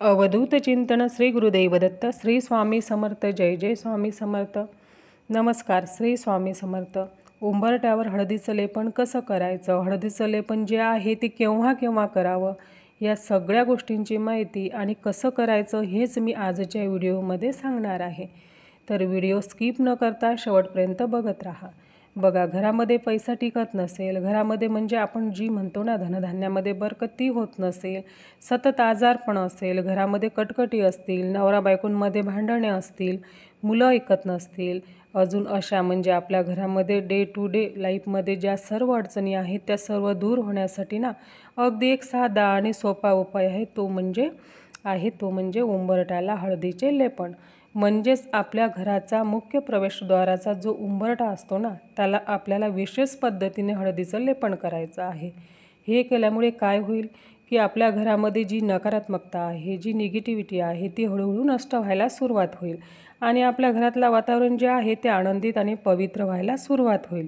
अवधूत चिंतन श्री गुरुदेव दत्त श्री स्वामी समर्थ जय जय स्वामी समर्थ। नमस्कार। श्री स्वामी समर्थ। उंबरट्यावर हळदीचं लेपन कसं करायचं, हळदीचं लेपन जे आहे ते केव्हा केव्हा करावं, या सगळ्या गोष्टींची माहिती आणि कसं करायचं हेच मी आजच्या व्हिडिओमध्ये सांगणार आहे। तर व्हिडिओ स्किप न करता शेवटपर्यंत बघत राहा। बघा, घरामध्ये पैसा टिकत नसेल, घरामध्ये म्हणजे आपण जी म्हणतो ना धनधान्यामध्ये बरकती होत नसेल, सतत आजारपण असेल, घरामध्ये कटकटी असतील, नवरा बायकोंमध्ये भांडणे असतील, मुलं ऐकत नसतील, अजून अशा म्हणजे आपल्या घरामध्ये डे टू डे लाईफमध्ये ज्या सर्व अडचणी आहेत त्या सर्व दूर होण्यासाठी ना अगदी एक साधा आणि सोपा उपाय आहे, तो म्हणजे उंबरठ्याला हळदीचे लेपन। म्हणजेच आपल्या घराचा मुख्य प्रवेशद्वाराचा जो उंबरठा असतो ना त्याला आपल्याला विशेष पद्धतीने हळदीचं लेपन करायचं आहे। हे केल्यामुळे काय होईल की आपल्या घरामध्ये जी नकारात्मकता आहे, जी निगेटिव्हिटी आहे ती हळूहळू नष्ट व्हायला सुरुवात होईल आणि आपल्या घरातलं वातावरण जे आहे ते आनंदित आणि पवित्र व्हायला सुरुवात होईल।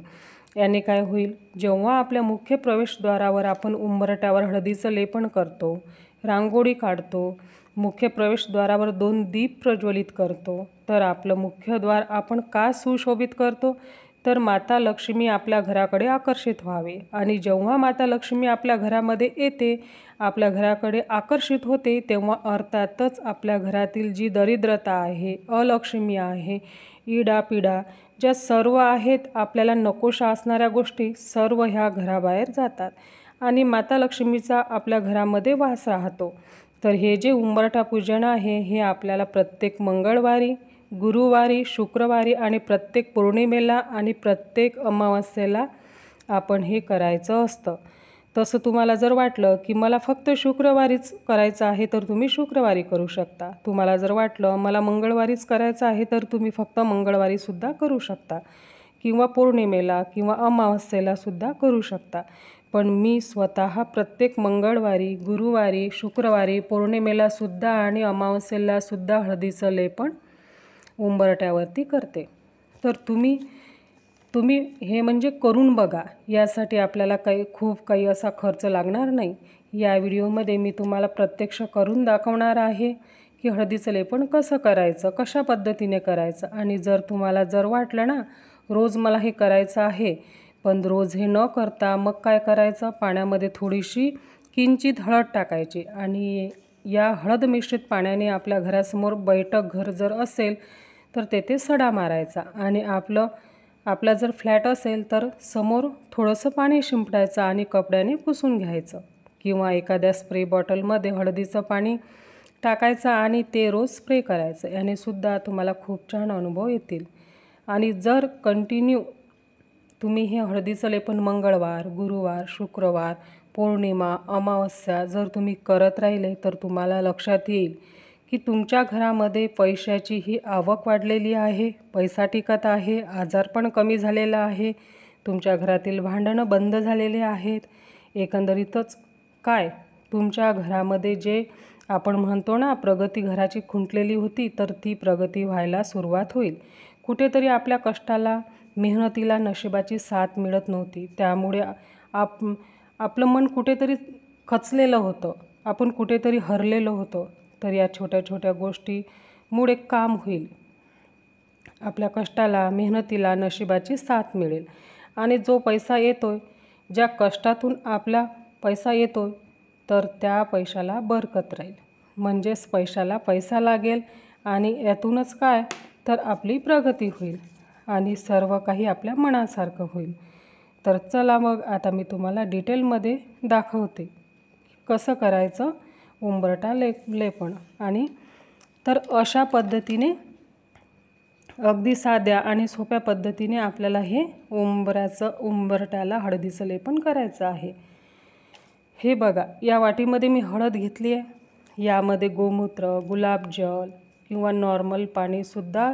याने काय होईल, जेव्हा आपल्या मुख्य प्रवेशद्वारावर आपण उंबरठ्यावर हळदीचं लेपन करतो, रांगोळी काढतो, मुख्य प्रवेशद्वारावर 2 दीप प्रज्वलित करतो, तर आपलं मुख्य द्वार आपण का सुशोभित करतो, तर माता लक्ष्मी आपल्या घराकडे आकर्षित व्हावे। आणि जेव्हा माता लक्ष्मी आपल्या घरामध्ये येते, आपल्या घराकडे आकर्षित होते, तेव्हा अर्थातच आपल्या घरातील जी दरिद्रता आहे, अलक्ष्मी आहे, इडापिडा ज्या सर्व आहेत, आपल्याला नकोशा असणाऱ्या गोष्टी सर्व ह्या घराबाहेर जातात आणि माता लक्ष्मीचा आपल्या घरामध्ये वास राहतो। तर हे जे उंबरठा पूजन आहे हे आपल्याला प्रत्येक मंगळवारी, गुरुवारी, शुक्रवारी आणि प्रत्येक पौर्णिमेला आणि प्रत्येक अमावस्येला आपण हे करायचं असतं। तसं तुम्हाला जर वाटलं की मला फक्त शुक्रवारीच करायचं आहे तर तुम्ही शुक्रवारी करू शकता। तुम्हाला जर वाटलं मला मंगळवारीच करायचं आहे तर तुम्ही फक्त मंगळवारीसुद्धा करू शकता किंवा पौर्णिमेला किंवा अमावस्येला सुद्धा करू शकता। पण मी स्वतः प्रत्येक मंगळवारी, गुरुवारी, शुक्रवारी, पौर्णिमेला सुद्धा आणि अमावस्येला सुद्धा हळदीचं लेपन उंबरट्यावरती करते। तर तुम्ही हे म्हणजे करून बघा। यासाठी आपल्याला खूप काही असा खर्च लागणार नाही। या व्हिडिओमध्ये मी तुम्हाला प्रत्यक्ष करून दाखवणार आहे की हळदीचं लेपन कसं करायचं, कशा पद्धतीने करायचं। आणि जर तुम्हाला वाटलं ना रोज मला हे करायचं आहे, पण रोज हे न करता मग काय करायचं, पाण्यामध्ये थोडीशी किंचित हळद टाकायची आणि या हळद मिश्रित पाण्याने आपल्या घरासमोर बैठक घर जर असेल तर तेथे सडा मारायचा आणि आपला जर फ्लॅट असेल तर समोर थोडंसं पाणी शिंपडायचं आणि कपड्याने पुसून घ्यायचं किंवा एखाद्या स्प्रे बॉटलमध्ये हळदीचं पाणी टाकायचं आणि ते रोज स्प्रे करायचं। याने सुद्धा तुम्हाला खूप छान अनुभव येतील। आणि जर कंटिन्यू तुम्ही हे हळदीचं लेपन मंगळवार, गुरुवार, शुक्रवार, पौर्णिमा, अमावस्या जर तुम्ही करत राहिले तर तुम्हाला लक्षात येईल की तुमच्या घरामध्ये पैशाची ही आवक वाढलेली आहे, पैसा टिकत आहे, आजारपण कमी झालेलं आहे, तुमच्या घरातील भांडणं बंद झालेले आहेत। एकंदरीतच काय तुमच्या घरामध्ये जे आपण म्हणतो ना प्रगती घराची खुंटलेली होती तर ती प्रगती व्हायला सुरुवात होईल। कुठेतरी आपल्या कष्टाला, मेहनतीला नशिबाची साथ मिळत नव्हती, त्यामुळे आपलं मन कुठेतरी खचलेलं होतं, आपण कुठेतरी हरलेलो होतो। तर या छोट्या छोट्या गोष्टीमुळे काम होईल, आपल्या कष्टाला, मेहनतीला नशिबाची साथ मिळेल आणि जो पैसा येतोय, ज्या कष्टातून आपला पैसा येतोय तर त्या पैशाला बरकत राहील। म्हणजेच पैशाला पैसा लागेल आणि यातूनच काय तर आपली प्रगती होईल आणि सर्व काही आपल्या मनासारखं होईल। तर चला मग आता मी तुम्हाला डिटेलमध्ये दाखवते कसं करायचं उंबरठा लेपन। आणि तर अशा पद्धतीने अगदी साध्या आणि सोप्या पद्धतीने आपल्याला हे उंबरठ्याला हळदीचं लेपन करायचं आहे। हे बघा, या वाटीमध्ये मी हळद घेतली आहे, यामध्ये गोमूत्र, गुलाबजल किंवा नॉर्मल पाणीसुद्धा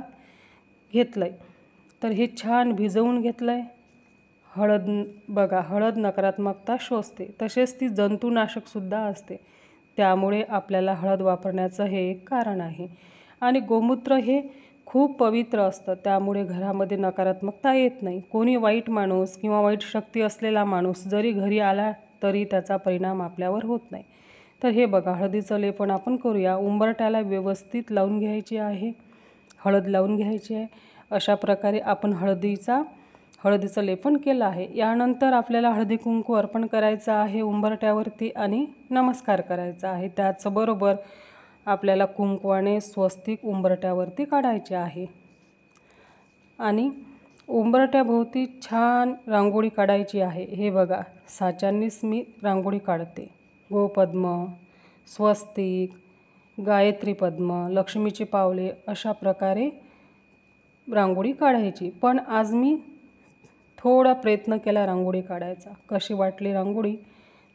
घेतलं आहे। तर हे छान भिजवून घेतलं आहे। बघा, हळद नकारात्मकता शोषते, तसेच ती जंतुनाशकसुद्धा असते, त्यामुळे आपल्याला हळद वापरण्याचं हे एक कारण आहे। आणि गोमूत्र हे खूप पवित्र असतं, त्यामुळे घरामध्ये नकारात्मकता येत नाही। कोणी वाईट माणूस किंवा वाईट शक्ती असलेला माणूस जरी घरी आला तरी त्याचा परिणाम आपल्यावर होत नाही। तर हे बघा, हळदीचं लेपन आपण करूया। उंबरठ्याला व्यवस्थित लावून घ्यायची आहे, हळद लावून घ्यायची आहे। अशा प्रकारे आपण हळदीचं लेपन केलं आहे। यानंतर आपल्याला हळदी कुंकू अर्पण करायचं आहे उंबरठ्यावरती आणि नमस्कार करायचा आहे। त्याचबरोबर आपल्याला कुंकवाने स्वस्तिक उंबरठ्यावरती काढायचे आहे आणि उंबरठ्याभोवती छान रांगोळी काढायची आहे। हे बघा, साच्यानीच मी रांगोळी काढते। गोपद्म, स्वस्तिक, गायत्री पद्म, लक्ष्मीची पावले अशा प्रकारे रांगोळी काढायची। पण आज मी थोडा प्रयत्न केला रांगोळी काढायचा। कशी वाटली रांगोळी?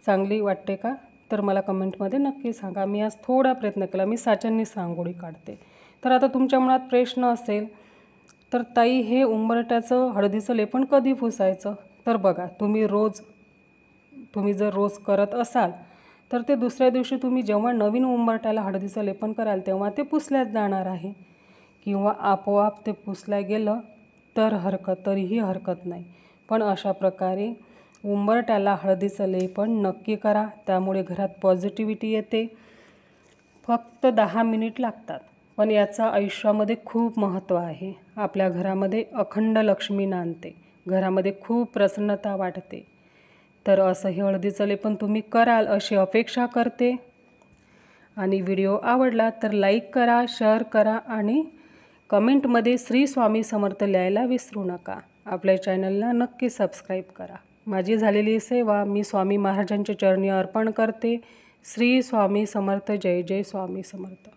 चांगली वाटते का? तर मला कमेंटमध्ये नक्की सांगा। मी आज थोडा प्रयत्न केला, मी साच्यांनीच रांगोळी काढते। तर आता तुमच्या मनात प्रश्न असेल, तर ताई हे उंबरठ्याचं हळदीचं लेपन कधी पुसायचं? तर बघा, तुम्ही जर रोज करत असाल तर ते दुसऱ्या दिवशी तुम्ही जेव्हा नवीन उंबरठ्याला हळदीचं लेपन कराल तेव्हा ते पुसल्याच जाणार आहे, किंवा आपोआप ते पुसल्या गेलं तर तरीही हरकत नाही। पण अशा प्रकारे उंबरठ्याला हळदीचं लेपन नक्की करा, त्यामुळे घरात पॉझिटिव्हिटी येते। फक्त 10 मिनिट लागतात, पण याचा आयुष्यामध्ये खूप महत्त्व आहे। आपल्या घरामध्ये अखंड लक्ष्मी नांदते, घरामध्ये खूप प्रसन्नता वाटते। तर असं हे हळदीचं लेपन तुम्ही कराल अशी अपेक्षा करते। आणि व्हिडिओ आवडला तर लाईक करा, शेअर करा आणि कमेंटमध्ये श्री स्वामी समर्थ लिहायला विसरू नका। आपल्या चॅनलला नक्की सबस्क्राईब करा। माझी झालेली सेवा मी स्वामी महाराजांच्या चरणी अर्पण करते। श्री स्वामी समर्थ। जय जय स्वामी समर्थ।